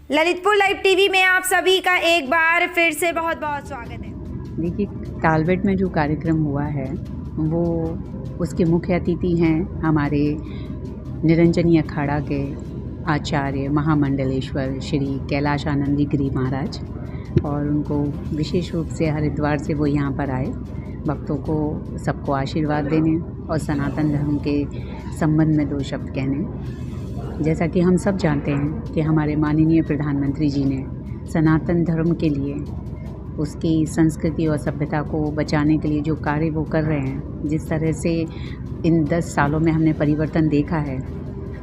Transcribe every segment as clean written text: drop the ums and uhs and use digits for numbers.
Lalitpur live TV में आप सभी का एक बार फिर से बहुत बहुत स्वागत है। देखिए, कालबेट में जो कार्यक्रम हुआ है वो उसके मुख्य अतिथि हैं हमारे निरंजनी अखाड़ा के आचार्य महामंडलेश्वर श्री कैलाश आनंद जी गिरी महाराज, और उनको विशेष रूप से हरिद्वार से वो यहाँ पर आए भक्तों को सबको आशीर्वाद देने और सनातन धर्म के संबंध में 2 शब्द कहने। जैसा कि हम सब जानते हैं कि हमारे माननीय प्रधानमंत्री जी ने सनातन धर्म के लिए, उसकी संस्कृति और सभ्यता को बचाने के लिए जो कार्य वो कर रहे हैं, जिस तरह से इन 10 सालों में हमने परिवर्तन देखा है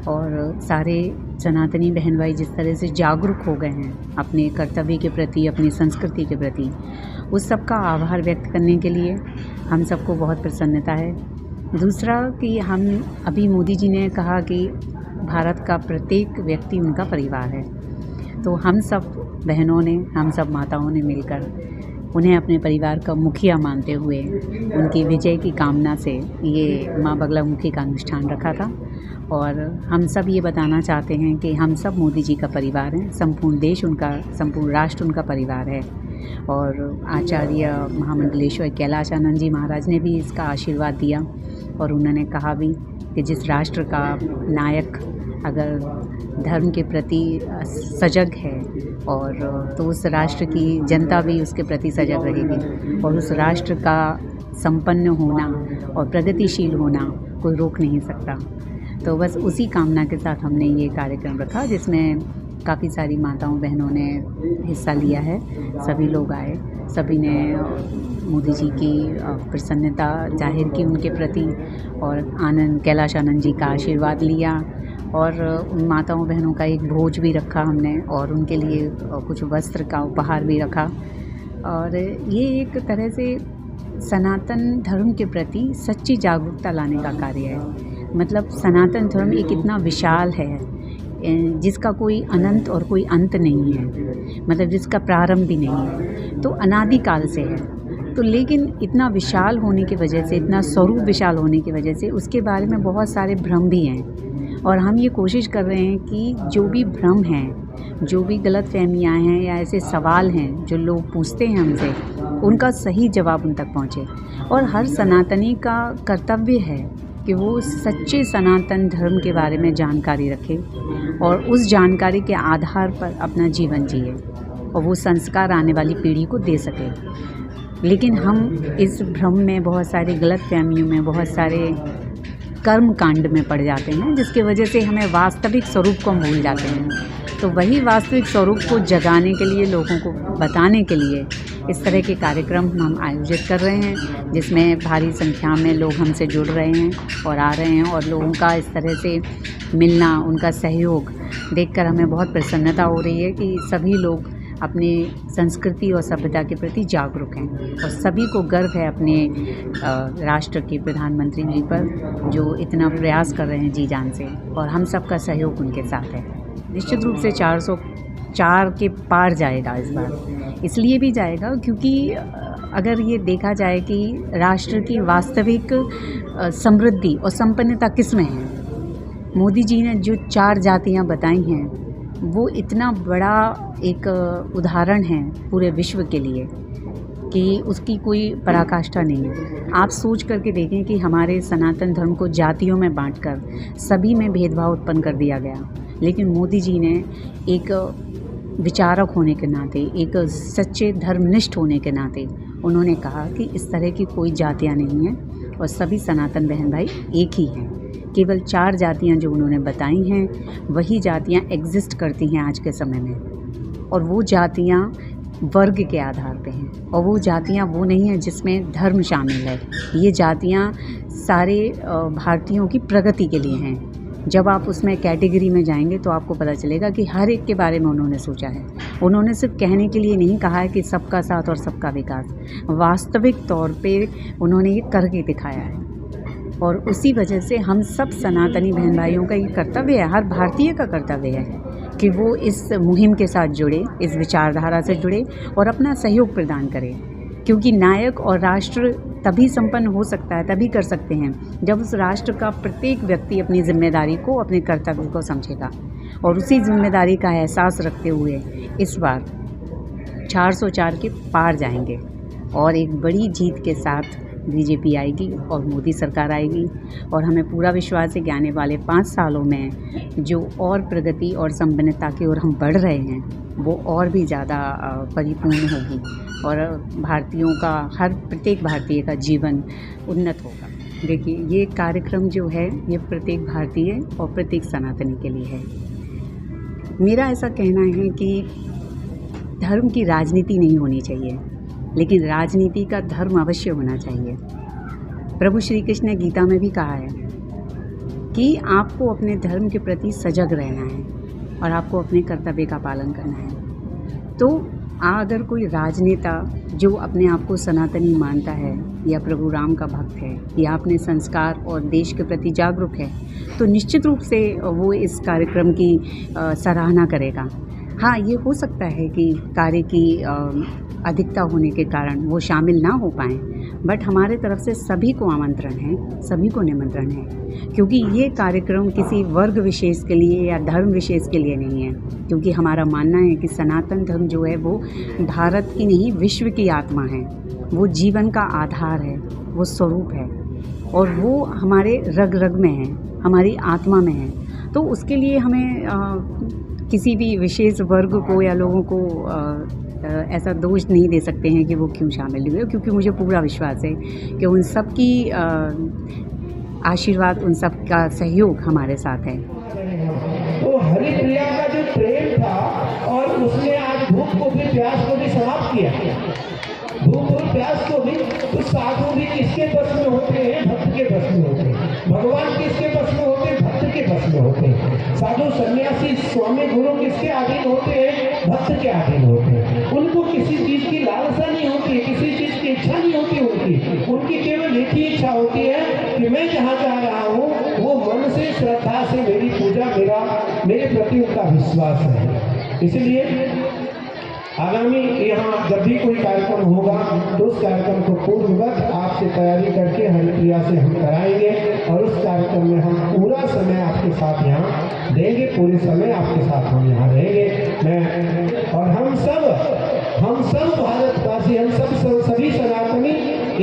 और सारे सनातनी बहन भाई जिस तरह से जागरूक हो गए हैं अपने कर्तव्य के प्रति, अपनी संस्कृति के प्रति, उस सब का आभार व्यक्त करने के लिए हम सबको बहुत प्रसन्नता है। दूसरा कि हम अभी मोदी जी ने कहा कि भारत का प्रत्येक व्यक्ति उनका परिवार है, तो हम सब बहनों ने, हम सब माताओं ने मिलकर उन्हें अपने परिवार का मुखिया मानते हुए उनकी विजय की कामना से ये माँ बगलामुखी का अनुष्ठान रखा था। और हम सब ये बताना चाहते हैं कि हम सब मोदी जी का परिवार हैं, संपूर्ण देश उनका, संपूर्ण राष्ट्र उनका परिवार है। और आचार्य महामंडलेश्वर कैलाश आनंद जी महाराज ने भी इसका आशीर्वाद दिया और उन्होंने कहा भी कि जिस राष्ट्र का नायक अगर धर्म के प्रति सजग है और तो उस राष्ट्र की जनता भी उसके प्रति सजग रहेगी और उस राष्ट्र का संपन्न होना और प्रगतिशील होना कोई रोक नहीं सकता। तो बस उसी कामना के साथ हमने ये कार्यक्रम रखा, जिसमें काफ़ी सारी माताओं बहनों ने हिस्सा लिया है। सभी लोग आए, सभी ने मोदी जी की प्रसन्नता जाहिर की उनके प्रति और कैलाश आनंद जी का आशीर्वाद लिया और उन माताओं बहनों का एक भोज भी रखा हमने और उनके लिए कुछ वस्त्र का उपहार भी रखा। और ये एक तरह से सनातन धर्म के प्रति सच्ची जागरूकता लाने का कार्य है। मतलब सनातन धर्म एक इतना विशाल है जिसका कोई अनंत और कोई अंत नहीं है, मतलब जिसका प्रारंभ भी नहीं है, तो अनादिकाल से है। तो लेकिन इतना विशाल होने की वजह से, इतना स्वरूप विशाल होने की वजह से उसके बारे में बहुत सारे भ्रम भी हैं। और हम ये कोशिश कर रहे हैं कि जो भी भ्रम हैं, जो भी गलतफहमियां हैं या ऐसे सवाल हैं जो लोग पूछते हैं हमसे, उनका सही जवाब उन तक पहुँचे। और हर सनातनी का कर्तव्य है कि वो सच्चे सनातन धर्म के बारे में जानकारी रखे और उस जानकारी के आधार पर अपना जीवन जिए और वो संस्कार आने वाली पीढ़ी को दे सके। लेकिन हम इस भ्रम में, बहुत सारी गलतफहमियों में, बहुत सारे कर्म कांड में पड़ जाते हैं, जिसकी वजह से हमें वास्तविक स्वरूप को हम भूल जाते हैं। तो वही वास्तविक स्वरूप को जगाने के लिए, लोगों को बताने के लिए इस तरह के कार्यक्रम हम आयोजित कर रहे हैं, जिसमें भारी संख्या में लोग हमसे जुड़ रहे हैं और आ रहे हैं। और लोगों का इस तरह से मिलना, उनका सहयोग देखकर हमें बहुत प्रसन्नता हो रही है कि सभी लोग अपनी संस्कृति और सभ्यता के प्रति जागरूक हैं और सभी को गर्व है अपने राष्ट्र के प्रधानमंत्री जी पर, जो इतना प्रयास कर रहे हैं जी जान से, और हम सबका सहयोग उनके साथ है। निश्चित रूप से 404 के पार जाएगा इस बार। इसलिए भी जाएगा क्योंकि अगर ये देखा जाए कि राष्ट्र की वास्तविक समृद्धि और संपन्नता किस में है, मोदी जी ने जो 4 जातियाँ बताई हैं वो इतना बड़ा एक उदाहरण है पूरे विश्व के लिए कि उसकी कोई पराकाष्ठा नहीं है। आप सोच करके देखें कि हमारे सनातन धर्म को जातियों में बांटकर सभी में भेदभाव उत्पन्न कर दिया गया, लेकिन मोदी जी ने एक विचारक होने के नाते, एक सच्चे धर्मनिष्ठ होने के नाते उन्होंने कहा कि इस तरह की कोई जातियाँ नहीं हैं और सभी सनातन बहन भाई एक ही हैं। केवल 4 जातियाँ जो उन्होंने बताई हैं वही जातियाँ एग्जिस्ट करती हैं आज के समय में, और वो जातियाँ वर्ग के आधार पे हैं और वो जातियाँ वो नहीं हैं जिसमें धर्म शामिल है। ये जातियाँ सारे भारतीयों की प्रगति के लिए हैं। जब आप उसमें कैटेगरी में जाएंगे तो आपको पता चलेगा कि हर एक के बारे में उन्होंने सोचा है। उन्होंने सिर्फ कहने के लिए नहीं कहा है कि सबका साथ और सबका विकास, वास्तविक तौर पे उन्होंने ये करके दिखाया है। और उसी वजह से हम सब सनातनी बहन भाइयों का ये कर्तव्य है, हर भारतीय का कर्तव्य है कि वो इस मुहिम के साथ जुड़े, इस विचारधारा से जुड़े और अपना सहयोग प्रदान करें। क्योंकि नायक और राष्ट्र तभी संपन्न हो सकता है, तभी कर सकते हैं जब उस राष्ट्र का प्रत्येक व्यक्ति अपनी जिम्मेदारी को, अपने कर्तव्य को समझेगा। और उसी जिम्मेदारी का एहसास रखते हुए इस बार 404 के पार जाएंगे और एक बड़ी जीत के साथ बीजेपी आएगी और मोदी सरकार आएगी। और हमें पूरा विश्वास है कि आने वाले 5 सालों में जो और प्रगति और संपन्नता की ओर हम बढ़ रहे हैं वो और भी ज़्यादा परिपूर्ण होगी और भारतीयों का, हर प्रत्येक भारतीय का जीवन उन्नत होगा। देखिए, ये कार्यक्रम जो है ये प्रत्येक भारतीय और प्रत्येक सनातनी के लिए है। मेरा ऐसा कहना है कि धर्म की राजनीति नहीं होनी चाहिए, लेकिन राजनीति का धर्म अवश्य होना चाहिए। प्रभु श्री कृष्ण ने गीता में भी कहा है कि आपको अपने धर्म के प्रति सजग रहना है और आपको अपने कर्तव्य का पालन करना है। तो अगर कोई राजनेता जो अपने आप को सनातनी मानता है या प्रभु राम का भक्त है या अपने संस्कार और देश के प्रति जागरूक है, तो निश्चित रूप से वो इस कार्यक्रम की सराहना करेगा। हाँ, ये हो सकता है कि कार्य की अधिकता होने के कारण वो शामिल ना हो पाएँ, बट हमारे तरफ से सभी को आमंत्रण है, सभी को निमंत्रण है, क्योंकि ये कार्यक्रम किसी वर्ग विशेष के लिए या धर्म विशेष के लिए नहीं है। क्योंकि हमारा मानना है कि सनातन धर्म जो है वो भारत की नहीं, विश्व की आत्मा है, वो जीवन का आधार है, वो स्वरूप है और वो हमारे रग रग में है, हमारी आत्मा में है। तो उसके लिए हमें किसी भी विशेष वर्ग को या लोगों को ऐसा दोष नहीं दे सकते हैं कि वो क्यों शामिल हुए, क्योंकि मुझे पूरा विश्वास है कि उन सब की आशीर्वाद, उन सब का सहयोग हमारे साथ है। तो हरिप्रिया का जो प्रेम था और उसने आज भूख को भी, प्यास को भी समाप्त किया। भूख और प्यास को भी, तो साधु भी किसके बस में होते हैं? भक्त के बस में होते हैं। भगवान किसके बस में होते हैं? भक्त के बस में होते हैं। साधु सन्यासी स्वामी गुरु किसके अधीन होते हैं? भक्त के अधीन होते हैं। उनको किसी चीज की लालसा नहीं होती, किसी चीज की इच्छा नहीं होती उनकी केवल एक ही इच्छा होती है कि मैं जहाँ जा रहा हूँ वो मन से, श्रद्धा से मेरी पूजा, मेरे प्रति उनका विश्वास है। इसलिए आगामी यहाँ जब भी कोई कार्यक्रम होगा तो उस कार्यक्रम को पूर्ववत आपसे तैयारी करके हरिप्रिया से हम कराएंगे और उस कार्यक्रम में हम पूरा समय आपके साथ यहाँ देंगे, पूरे समय आपके साथ हम यहाँ रहेंगे। और हम सब भारतवासी, हम सभी सनातनी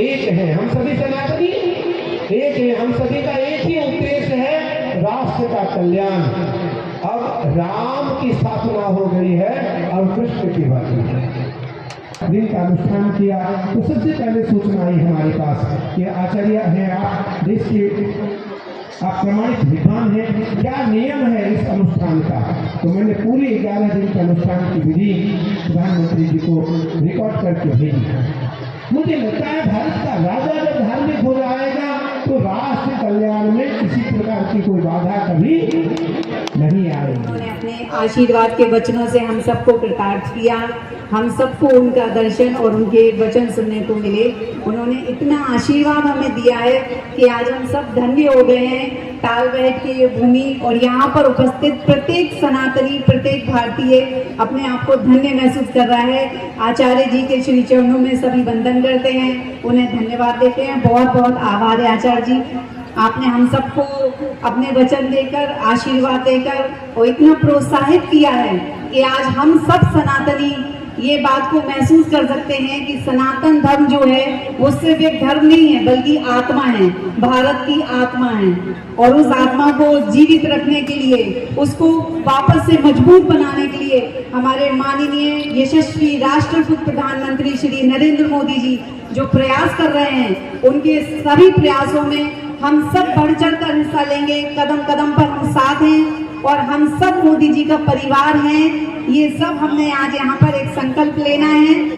एक हैं। हम सभी सनातनी एक हैं। हम सभी का एक ही उद्देश्य है, राष्ट्र का कल्याण। अब राम की स्थापना हो गई है, अब कृष्ण की बारी है। दिन का अनुष्ठान किया तो सबसे पहले सूचना आई हमारे पास कि आचार्य हैं आप, देश के आप प्रमाणित विद्वान हैं, क्या नियम है इस अनुष्ठान का? तो मैंने पूरी 11 दिन के अनुष्ठान की विधि प्रधानमंत्री जी को रिकॉर्ड करके भेजी। मुझे लगता है भारत का राजा जब धार्मिक हो जाएगा तो राष्ट्र कल्याण में किसी प्रकार की कोई बाधा कभी नहीं आएगी। उन्होंने अपने आशीर्वाद के वचनों से हम सबको कृतार्थ किया, हम सबको उनका दर्शन और उनके वचन सुनने को मिले। उन्होंने इतना आशीर्वाद हमें दिया है कि आज हम सब धन्य हो गए हैं। तालबेहट की ये भूमि और यहाँ पर उपस्थित प्रत्येक सनातनी, प्रत्येक भारतीय अपने आप को धन्य महसूस कर रहा है। आचार्य जी के श्री चरणों में सभी वंदन करते हैं, उन्हें धन्यवाद देते हैं। बहुत बहुत आभार है आचार्य जी, आपने हम सबको अपने वचन देकर, आशीर्वाद देकर और इतना प्रोत्साहित किया है कि आज हम सब सनातनी ये बात को महसूस कर सकते हैं कि सनातन धर्म जो है वो सिर्फ एक धर्म नहीं है बल्कि आत्मा है, भारत की आत्मा है। और उस आत्मा को जीवित रखने के लिए, उसको वापस से मजबूत बनाने के लिए हमारे माननीय यशस्वी राष्ट्रपति प्रधानमंत्री श्री नरेंद्र मोदी जी जो प्रयास कर रहे हैं, उनके सभी प्रयासों में हम सब बढ़ चढ़ कर हिस्सा लेंगे। कदम कदम पर हम साथ हैं और हम सब मोदी जी का परिवार हैं। ये सब हमने आज यहाँ पर एक संकल्प लेना है।